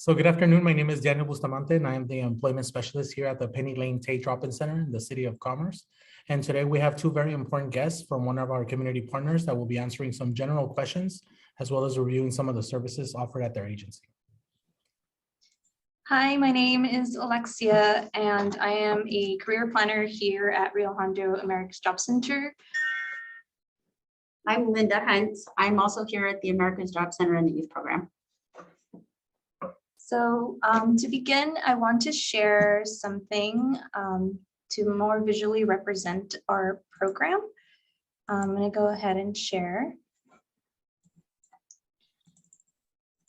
So good afternoon. My name is Daniel Bustamante, and I am the employment specialist here at the Penny Lane TAY Drop Center in the City of Commerce. And today we have two very important guests from one of our community partners that will be answering some general questions, as well as reviewing some of the services offered at their agency. Hi, my name is Alexia, and I am a career planner here at Rio Hondo America's Job Center. I'm Linda Hunt. I'm also here at the America's Job Center in the Youth Program. So to begin, I want to share something to more visually represent our program. I'm going to go ahead and share.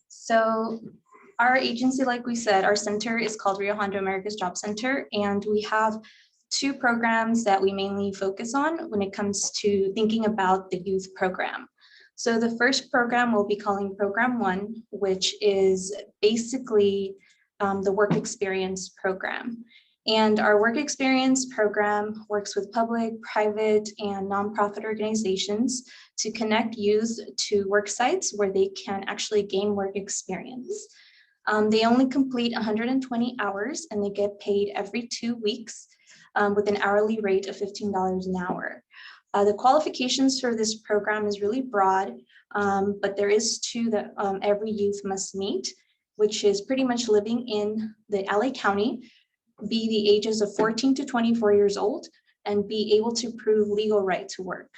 So our agency, like we said, our center is called Rio Hondo America's Job Center, and we have two programs that we mainly focus on when it comes to thinking about the youth program. So the first program we'll be calling Program 1, which is basically the work experience program. And our work experience program works with public, private, and nonprofit organizations to connect youth to work sites where they can actually gain work experience. They only complete 120 hours and they get paid every 2 weeks with an hourly rate of $15 an hour. The qualifications for this program is really broad, but there is two that every youth must meet, which is pretty much living in the LA County, be the ages of 14 to 24 years old, and be able to prove legal right to work.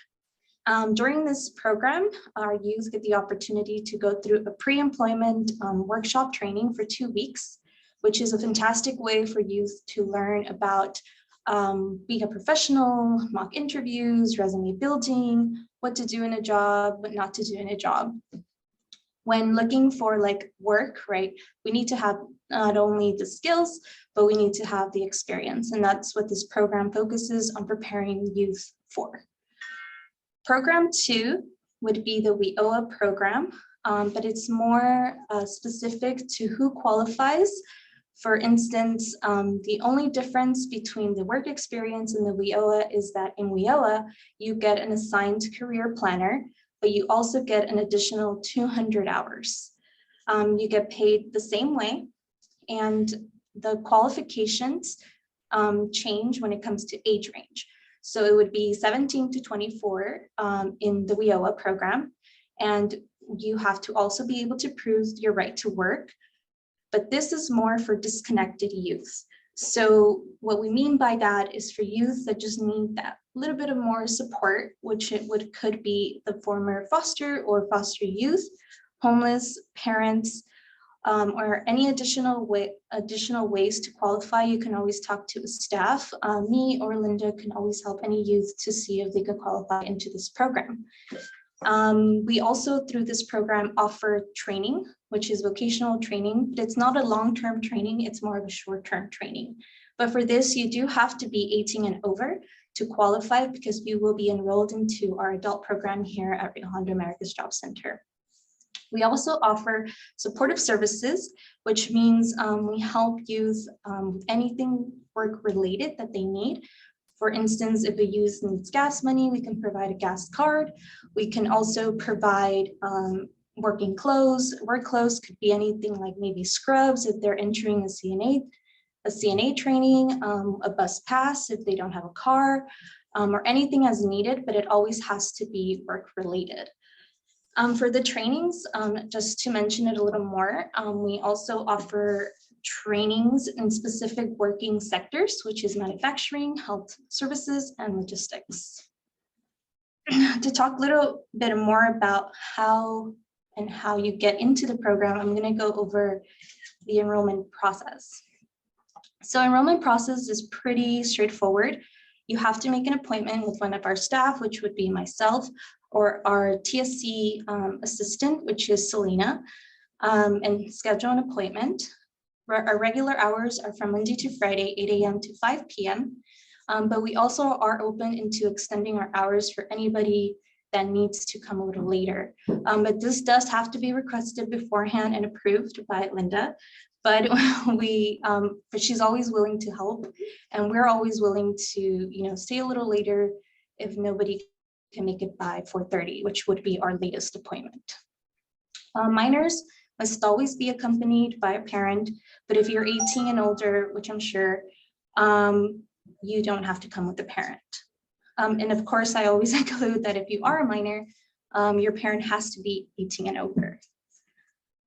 During this program, our youth get the opportunity to go through a pre-employment workshop training for 2 weeks, which is a fantastic way for youth to learn about being a professional, mock interviews, resume building, what to do in a job, what not to do in a job. When looking for like work, right, we need to have not only the skills, but we need to have the experience. And that's what this program focuses on preparing youth for. Program 2 would be the WIOA program, but it's more specific to who qualifies. For instance, the only difference between the work experience and the WIOA is that in WIOA, you get an assigned career planner, but you also get an additional 200 hours. You get paid the same way, and the qualifications change when it comes to age range. So it would be 17 to 24 in the WIOA program, and you have to also be able to prove your right to work. But this is more for disconnected youth. So what we mean by that is for youth that just need that little bit of more support, which could be the former foster or foster youth, homeless parents, or any additional ways to qualify. You can always talk to a staff. Me or Linda can always help any youth to see if they could qualify into this program. We also, through this program, offer training, which is vocational training, but it's not a long-term training, it's more of a short-term training. But for this, you do have to be 18 and over to qualify because you will be enrolled into our adult program here at Rio Hondo America's Job Center. We also offer supportive services, which means we help youth with anything work-related that they need. For instance, if a youth needs gas money, we can provide a gas card. We can also provide working clothes. Work clothes could be anything like maybe scrubs if they're entering a CNA training, a bus pass if they don't have a car, or anything as needed, but it always has to be work-related. For the trainings, just to mention it a little more, we also offer trainings in specific working sectors, which is manufacturing, health services, and logistics. To talk a little bit more about how you get into the program, I'm going to go over the enrollment process. So enrollment process is pretty straightforward. You have to make an appointment with one of our staff, which would be myself, or our TSC assistant, which is Selena, and schedule an appointment. Our regular hours are from Monday to Friday, 8 a.m. to 5 p.m. But we also are open into extending our hours for anybody that needs to come a little later. But this does have to be requested beforehand and approved by Linda. But she's always willing to help, and we're always willing to, stay a little later if nobody can make it by 4:30, which would be our latest appointment. Minors must always be accompanied by a parent. But if you're 18 and older, which I'm sure, you don't have to come with a parent. And of course, I always include that if you are a minor, your parent has to be 18 and over.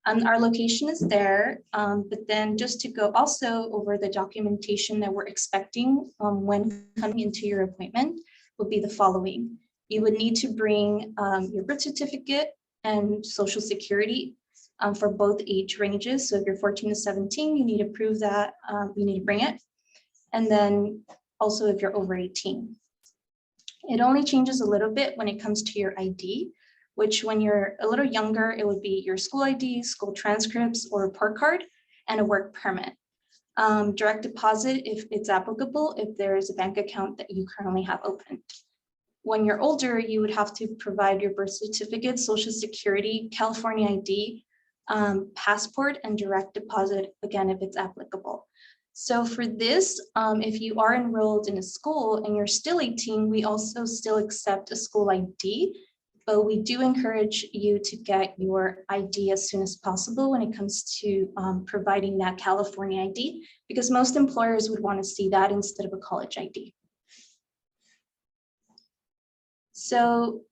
Our location is there, but then just to go also over the documentation that we're expecting when coming into your appointment would be the following. You would need to bring your birth certificate and social security for both age ranges. So if you're 14 to 17, you need to prove that, you need to bring it. And then also if you're over 18. It only changes a little bit when it comes to your ID, which when you're a little younger, it would be your school ID, school transcripts, or report card, and a work permit. Direct deposit, if it's applicable, if there is a bank account that you currently have opened. When you're older, you would have to provide your birth certificate, social security, California ID, passport, and direct deposit, again, if it's applicable. So for this, if you are enrolled in a school and you're still 18, we also still accept a school ID, but we do encourage you to get your ID as soon as possible when it comes to providing that California ID, because most employers would want to see that instead of a college ID. So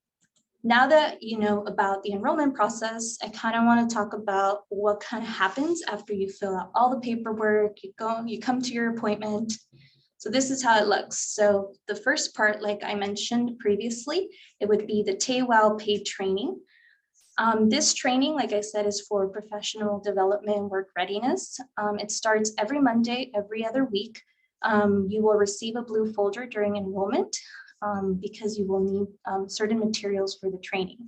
now that you know about the enrollment process, I kind of want to talk about what kind of happens after you fill out all the paperwork, you come to your appointment. So this is how it looks. So the first part, like I mentioned previously, it would be the TAY paid training. This training, like I said, is for professional development and work readiness. It starts every Monday, every other week. You will receive a blue folder during enrollment because you will need certain materials for the training.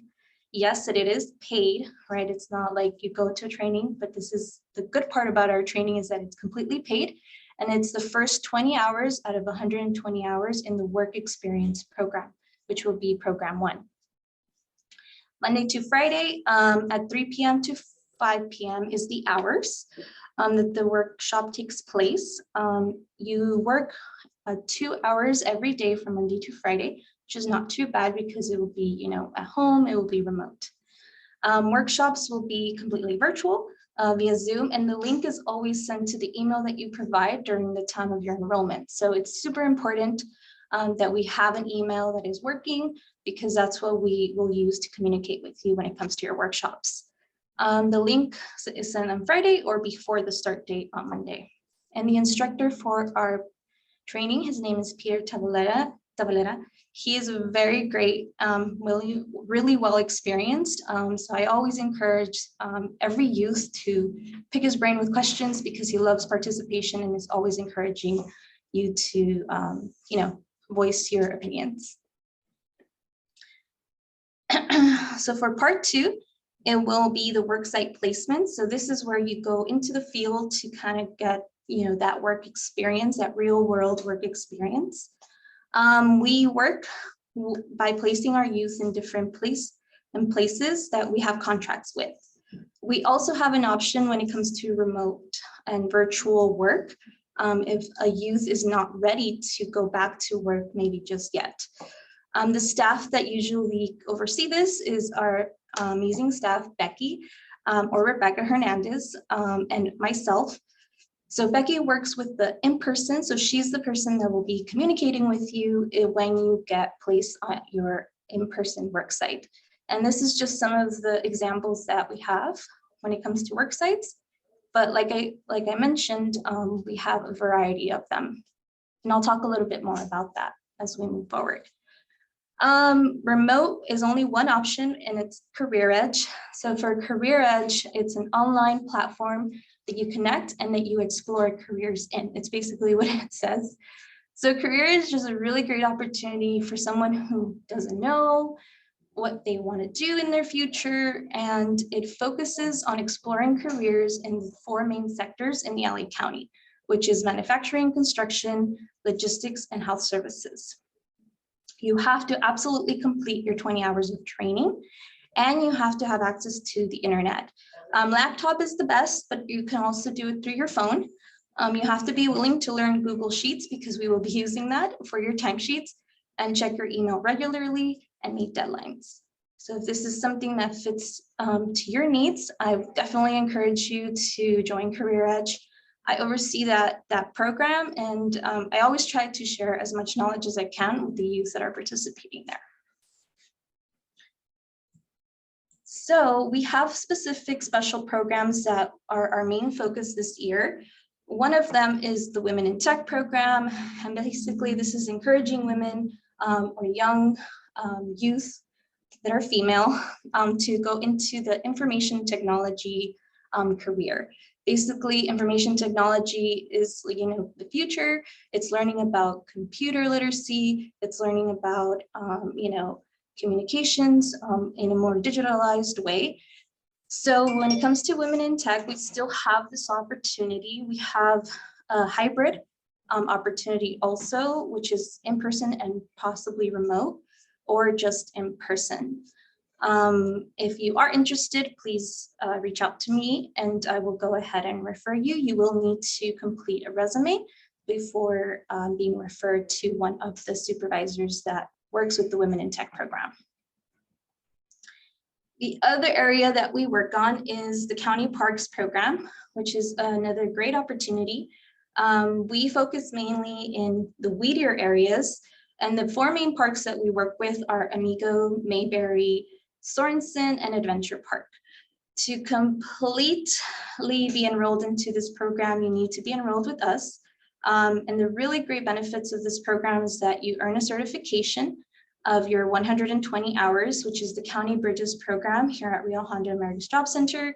Yes, it is paid, right? It's not like you go to a training, but this is the good part about our training is that it's completely paid. And it's the first 20 hours out of 120 hours in the work experience program, which will be program 1. Monday to Friday at 3 p.m. to 5 p.m. is the hours that the workshop takes place. You work 2 hours every day from Monday to Friday, which is not too bad because it will be, at home, it will be remote. Workshops will be completely virtual via Zoom, and the link is always sent to the email that you provide during the time of your enrollment. So it's super important that we have an email that is working because that's what we will use to communicate with you when it comes to your workshops. The link is sent on Friday or before the start date on Monday. And the instructor for our training, his name is Peter Tavalera. He is very great, really well experienced. So I always encourage every youth to pick his brain with questions because he loves participation and is always encouraging you to, voice your opinions. So for part 2, it will be the worksite placement. So this is where you go into the field to kind of get, that work experience, that real world work experience. We work by placing our youth in different places that we have contracts with. We also have an option when it comes to remote and virtual work if a youth is not ready to go back to work maybe just yet. The staff that usually oversee this is our amazing staff, Becky or Rebecca Hernandez, and myself. So Becky works with the in-person, so she's the person that will be communicating with you when you get placed on your in-person work site. And this is just some of the examples that we have when it comes to work sites. But like I mentioned, we have a variety of them. And I'll talk a little bit more about that as we move forward. Remote is only one option, and it's Career Edge. So for Career Edge, it's an online platform that you connect and that you explore careers in. It's basically what it says. So Career Edge is a really great opportunity for someone who doesn't know what they want to do in their future, and it focuses on exploring careers in 4 main sectors in the LA County, which is manufacturing, construction, logistics, and health services. You have to absolutely complete your 20 hours of training, and you have to have access to the internet. Laptop is the best, but you can also do it through your phone. You have to be willing to learn Google Sheets because we will be using that for your timesheets, and check your email regularly and meet deadlines. So if this is something that fits to your needs, I definitely encourage you to join Career Edge. I oversee that program, and I always try to share as much knowledge as I can with the youth that are participating there. So we have specific special programs that are our main focus this year. One of them is the Women in Tech program, and basically this is encouraging women or young youth that are female to go into the information technology career. Basically, information technology is, the future. It's learning about computer literacy. It's learning about, communications in a more digitalized way. So when it comes to women in tech, we still have this opportunity. We have a hybrid opportunity also, which is in person and possibly remote, or just in person. If you are interested, please reach out to me and I will go ahead and refer you. You will need to complete a resume before being referred to one of the supervisors that works with the Women in Tech program. The other area that we work on is the County Parks program, which is another great opportunity. We focus mainly in the weedier areas, and the 4 main parks that we work with are Amigo, Mayberry, Sorensen, and Adventure Park. To completely be enrolled into this program, you need to be enrolled with us. And the really great benefits of this program is that you earn a certification of your 120 hours, which is the County Bridges program here at Rio Hondo America's Job Center.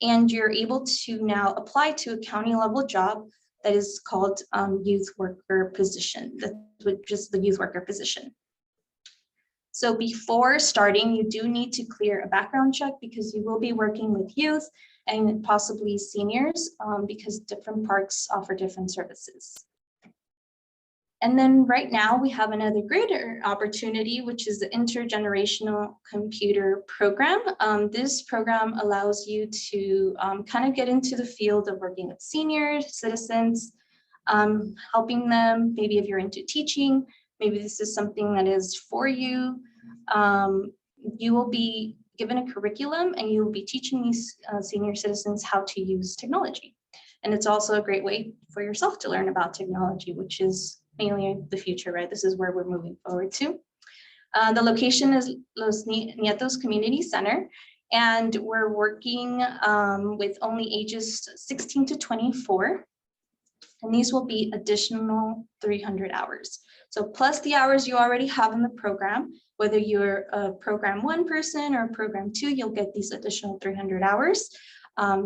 And you're able to now apply to a county level job that is called youth worker position, which is the youth worker position. So before starting, you do need to clear a background check because you will be working with youth and possibly seniors because different parks offer different services. And then right now we have another greater opportunity, which is the Intergenerational Computer program. This program allows you to kind of get into the field of working with senior citizens, helping them, maybe if you're into teaching, maybe this is something that is for you. You will be given a curriculum and you will be teaching these senior citizens how to use technology. And it's also a great way for yourself to learn about technology, which is mainly the future, right? This is where we're moving forward to. The location is Los Nietos Community Center, and we're working with only ages 16 to 24. And these will be additional 300 hours. So plus the hours you already have in the program, whether you're a program 1 person or program 2, you'll get these additional 300 hours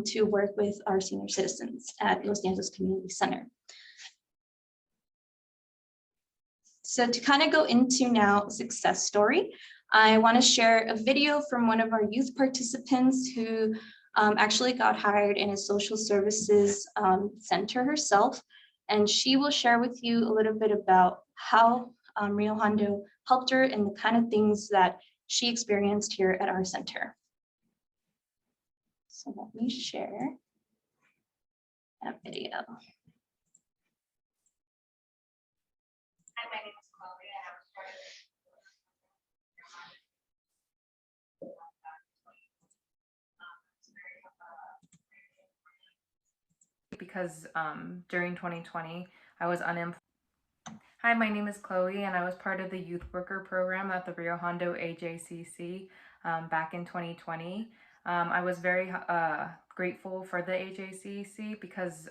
to work with our senior citizens at Los Nietos Community Center. So to kind of go into now a success story, I want to share a video from one of our youth participants who actually got hired in a social services center herself. And she will share with you a little bit about how Rio Hondo helped her and the kind of things that she experienced here at our center. So let me share that video. Hi, my name is Chloe, and I was part of because during 2020, I was unemployed. Hi, my name is Chloe, and I was part of the youth worker program at the Rio Hondo AJCC back in 2020. I was very grateful for the AJCC because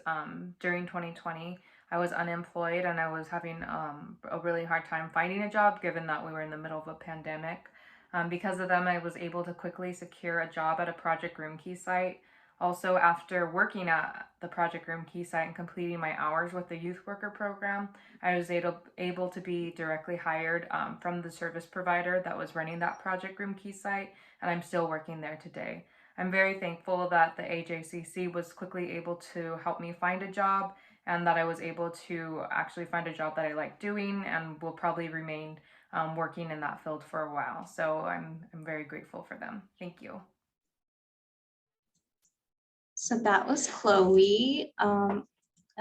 during 2020, I was unemployed and I was having a really hard time finding a job given that we were in the middle of a pandemic. Because of them, I was able to quickly secure a job at a Project Room Key site. Also, after working at the Project Room Key site and completing my hours with the youth worker program, I was able to be directly hired from the service provider that was running that Project Room Key site, and I'm still working there today. I'm very thankful that the AJCC was quickly able to help me find a job and that I was able to actually find a job that I like doing and will probably remain working in that field for a while. So I'm very grateful for them. Thank you. So that was Chloe. And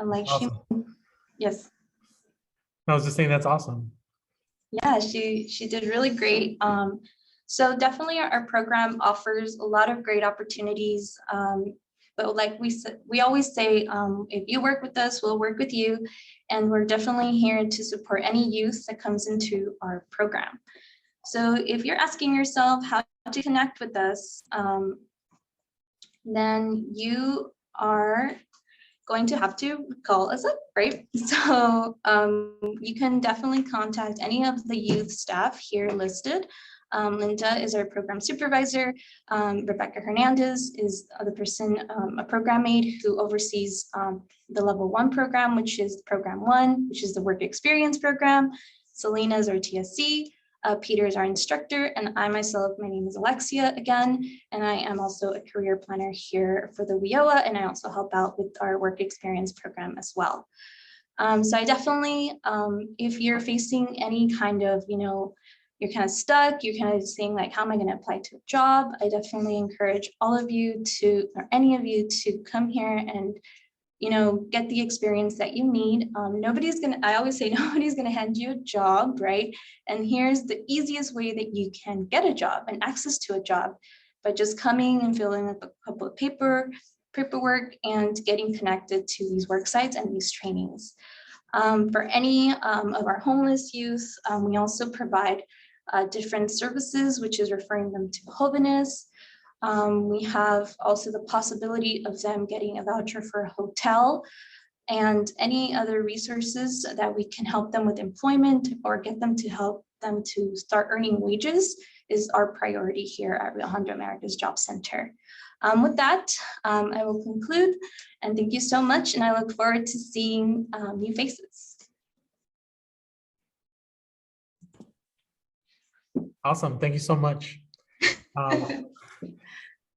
like Awesome. Yes. I was just saying that's awesome. Yeah, she did really great. So definitely our program offers a lot of great opportunities. But like we always say, if you work with us, we'll work with you. And we're definitely here to support any youth that comes into our program. So if you're asking yourself how to connect with us, then you are going to have to call us up, right? So you can definitely contact any of the youth staff here listed. Linda is our program supervisor. Rebecca Hernandez is the person, a program aide who oversees the level 1 program, which is program 1, which is the work experience program. Selena is our TSC. Peter is our instructor, and I myself, my name is Alexia again, and I am also a career planner here for the WIOA, and I also help out with our work experience program as well. So I definitely, if you're facing any kind of, you're kind of stuck, you're kind of saying like, how am I going to apply to a job? I definitely encourage all of you to, or any of you to come here and get the experience that you need. I always say nobody's gonna hand you a job, right? And here's the easiest way that you can get a job and access to a job by just coming and filling up a couple of paperwork and getting connected to these work sites and these trainings. For any of our homeless youth, we also provide different services, which is referring them to jóvenes. We have also the possibility of them getting a voucher for a hotel and any other resources that we can help them with employment or get them to help them to start earning wages is our priority here at Rio Hondo America's Job Center. With that, I will conclude and thank you so much. And I look forward to seeing new faces. Awesome. Thank you so much.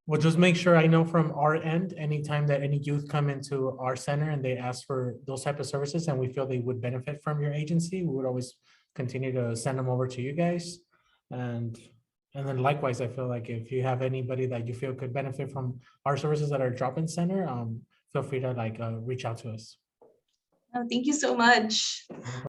We'll just make sure I know from our end, anytime that any youth come into our center and they ask for those type of services and we feel they would benefit from your agency, we would always continue to send them over to you guys. And then likewise, I feel like if you have anybody that you feel could benefit from our services at our drop-in center, feel free to reach out to us. Oh, thank you so much.